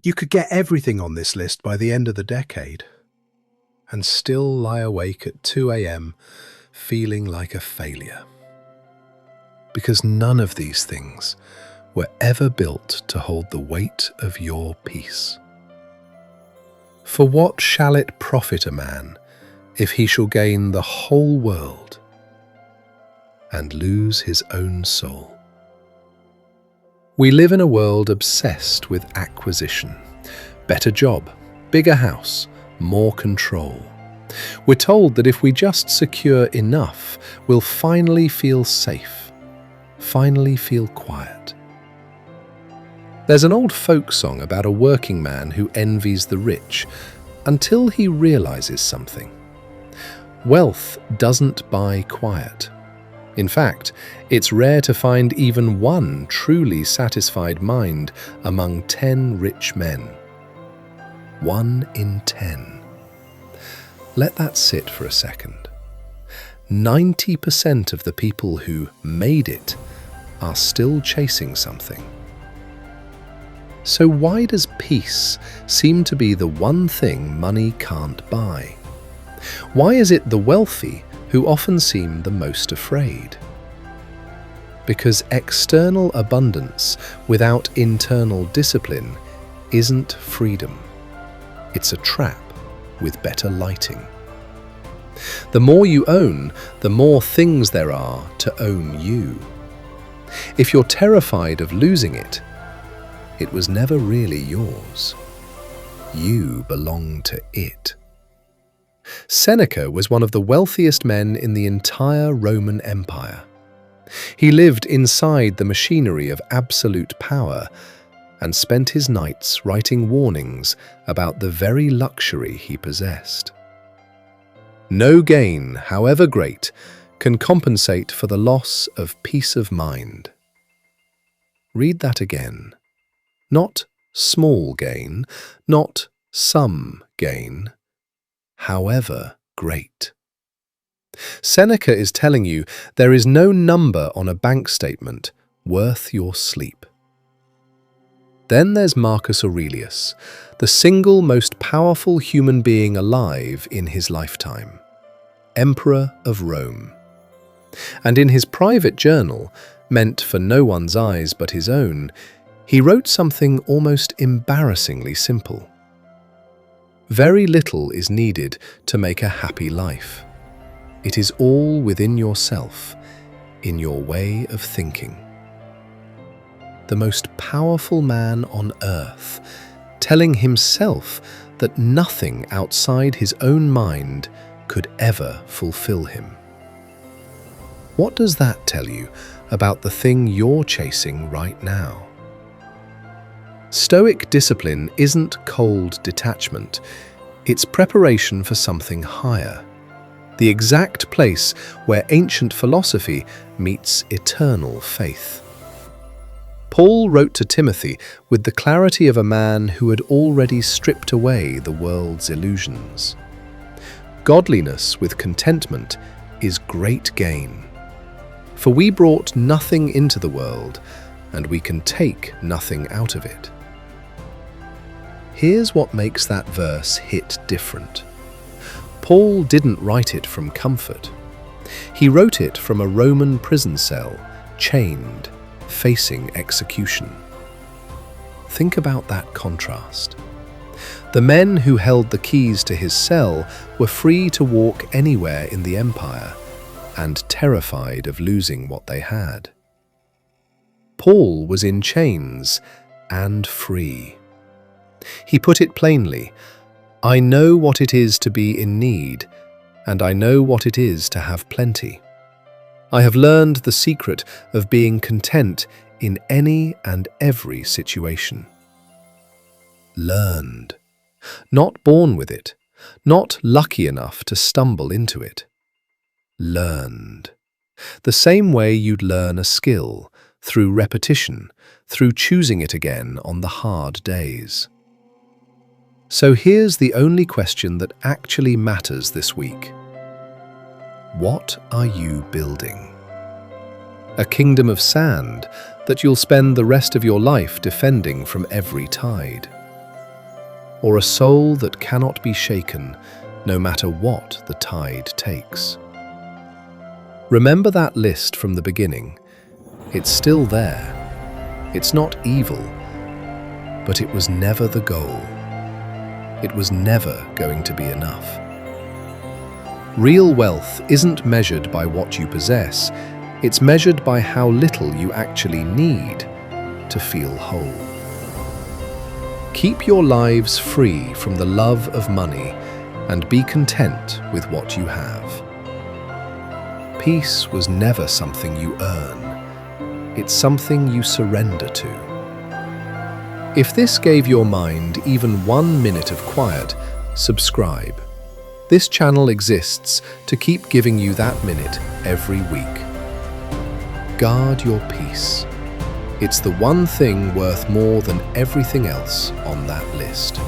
You could get everything on this list by the end of the decade and still lie awake at 2 a.m. feeling like a failure. Because none of these things were ever built to hold the weight of your peace. For what shall it profit a man if he shall gain the whole world and lose his own soul? We live in a world obsessed with acquisition. Better job, bigger house, more control. We're told that if we just secure enough, we'll finally feel safe, finally feel quiet. There's an old folk song about a working man who envies the rich until he realizes something. Wealth doesn't buy quiet. In fact, it's rare to find even one truly satisfied mind among 10 rich men. 1 in 10. Let that sit for a second. 90% of the people who made it are still chasing something. So why does peace seem to be the one thing money can't buy? Why is it the wealthy who often seem the most afraid? Because external abundance without internal discipline isn't freedom. It's a trap with better lighting. The more you own, the more things there are to own you. If you're terrified of losing it, it was never really yours. You belong to it. Seneca was one of the wealthiest men in the entire Roman Empire. He lived inside the machinery of absolute power and spent his nights writing warnings about the very luxury he possessed. No gain, however great, can compensate for the loss of peace of mind. Read that again. Not small gain, not some gain, however great. Seneca is telling you there is no number on a bank statement worth your sleep. Then there's Marcus Aurelius, the single most powerful human being alive in his lifetime, Emperor of Rome. And in his private journal, meant for no one's eyes but his own, he wrote something almost embarrassingly simple. Very little is needed to make a happy life. It is all within yourself, in your way of thinking. The most powerful man on earth, telling himself that nothing outside his own mind could ever fulfill him. What does that tell you about the thing you're chasing right now? Stoic discipline isn't cold detachment, it's preparation for something higher, the exact place where ancient philosophy meets eternal faith. Paul wrote to Timothy with the clarity of a man who had already stripped away the world's illusions. Godliness with contentment is great gain. For we brought nothing into the world, and we can take nothing out of it. Here's what makes that verse hit different. Paul didn't write it from comfort. He wrote it from a Roman prison cell, chained, facing execution. Think about that contrast. The men who held the keys to his cell were free to walk anywhere in the empire and terrified of losing what they had. Paul was in chains and free. He put it plainly, "I know what it is to be in need, and I know what it is to have plenty. I have learned the secret of being content in any and every situation." Learned. Not born with it, not lucky enough to stumble into it. Learned. The same way you'd learn a skill, through repetition, through choosing it again on the hard days. So here's the only question that actually matters this week. What are you building? A kingdom of sand that you'll spend the rest of your life defending from every tide? or a soul that cannot be shaken no matter what the tide takes. Remember that list from the beginning. It's still there. It's not evil, but it was never the goal. It was never going to be enough. Real wealth isn't measured by what you possess, it's measured by how little you actually need to feel whole. Keep your lives free from the love of money and be content with what you have. Peace was never something you earn, it's something you surrender to. If this gave your mind even 1 minute of quiet, subscribe. This channel exists to keep giving you that minute every week. Guard your peace. It's the one thing worth more than everything else on that list.